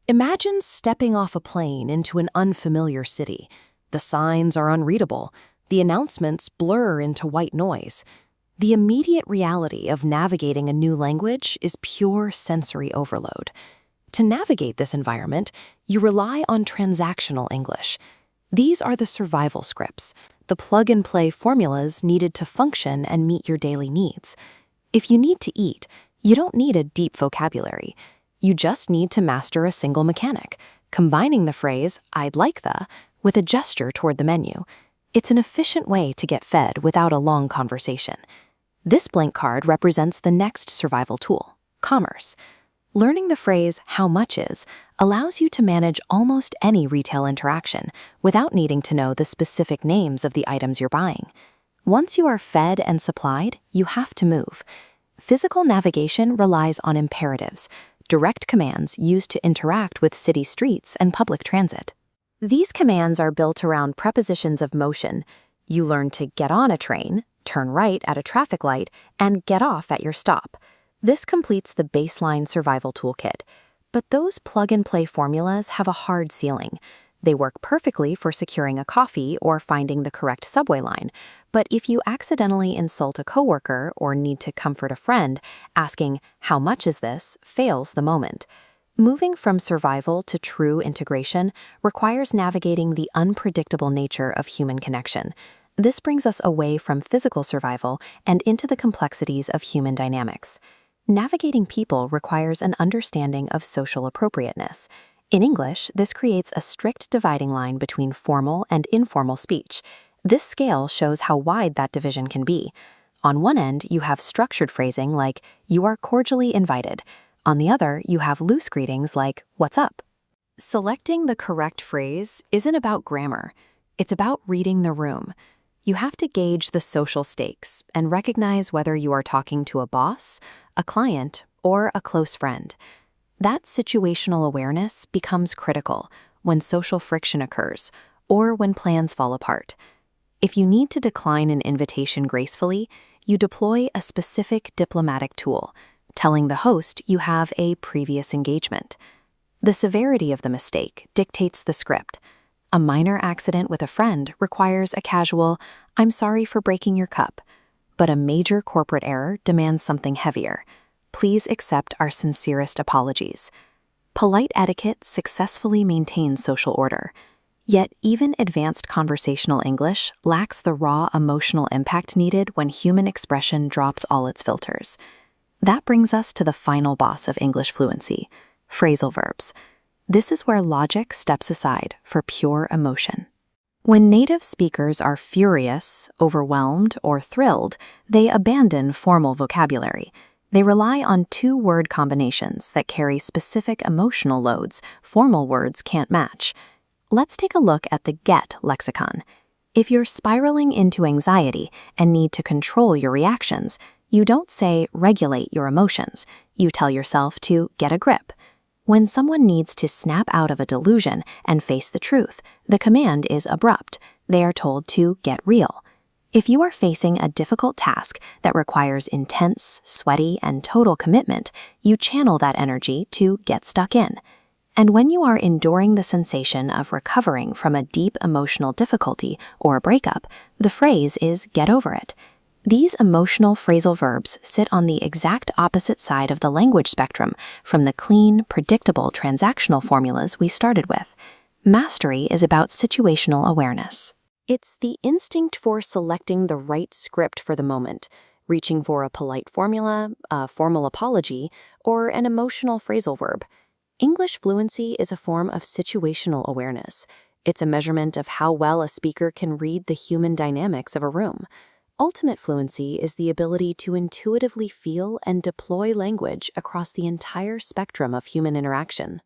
Imagine stepping off a plane into an unfamiliar city. The signs are unreadable. The announcements blur into white noise. The immediate reality of navigating a new language is pure sensory overload. To navigate this environment, you rely on transactional English. These are the survival scripts, the plug-and-play formulas needed to function and meet your daily needs. If you need to eat, you don't need a deep vocabulary. You just need to master a single mechanic, combining the phrase, "I'd like the," with a gesture toward the menu. It's an efficient way to get fed without a long conversation. This blank card represents the next survival tool, commerce. Learning the phrase, "how much is," allows you to manage almost any retail interaction without needing to know the specific names of the items you're buying. Once you are fed and supplied, you have to move. Physical navigation relies on imperatives, direct commands used to interact with city streets and public transit. These commands are built around prepositions of motion. You learn to get on a train, turn right at a traffic light, and get off at your stop. This completes the baseline survival toolkit. But those plug-and-play formulas have a hard ceiling. They work perfectly for securing a coffee or finding the correct subway line. But if you accidentally insult a coworker or need to comfort a friend, asking, "How much is this?" fails the moment. Moving from survival to true integration requires navigating the unpredictable nature of human connection. This brings us away from physical survival and into the complexities of human dynamics. Navigating people requires an understanding of social appropriateness. In English, this creates a strict dividing line between formal and informal speech. This scale shows how wide that division can be. On one end, you have structured phrasing like, "You are cordially invited." On the other, you have loose greetings like, "What's up?" Selecting the correct phrase isn't about grammar. It's about reading the room. You have to gauge the social stakes and recognize whether you are talking to a boss, a client, or a close friend. That situational awareness becomes critical when social friction occurs or when plans fall apart. If you need to decline an invitation gracefully, you deploy a specific diplomatic tool, telling the host you have a previous engagement. The severity of the mistake dictates the script. A minor accident with a friend requires a casual, "I'm sorry for breaking your cup," but a major corporate error demands something heavier. "Please accept our sincerest apologies." Polite etiquette successfully maintains social order. Yet even advanced conversational English lacks the raw emotional impact needed when human expression drops all its filters. That brings us to the final boss of English fluency, phrasal verbs. This is where logic steps aside for pure emotion. When native speakers are furious, overwhelmed, or thrilled, they abandon formal vocabulary. They rely on two-word combinations that carry specific emotional loads formal words can't match. Let's take a look at the get lexicon. If you're spiraling into anxiety and need to control your reactions, you don't say regulate your emotions. You tell yourself to get a grip. When someone needs to snap out of a delusion and face the truth, the command is abrupt. They are told to get real. If you are facing a difficult task that requires intense, sweaty, and total commitment, you channel that energy to get stuck in. And when you are enduring the sensation of recovering from a deep emotional difficulty or a breakup, the phrase is get over it. These emotional phrasal verbs sit on the exact opposite side of the language spectrum from the clean, predictable transactional formulas we started with. Mastery is about situational awareness. It's the instinct for selecting the right script for the moment, reaching for a polite formula, a formal apology, or an emotional phrasal verb. English fluency is a form of situational awareness. It's a measurement of how well a speaker can read the human dynamics of a room. Ultimate fluency is the ability to intuitively feel and deploy language across the entire spectrum of human interaction.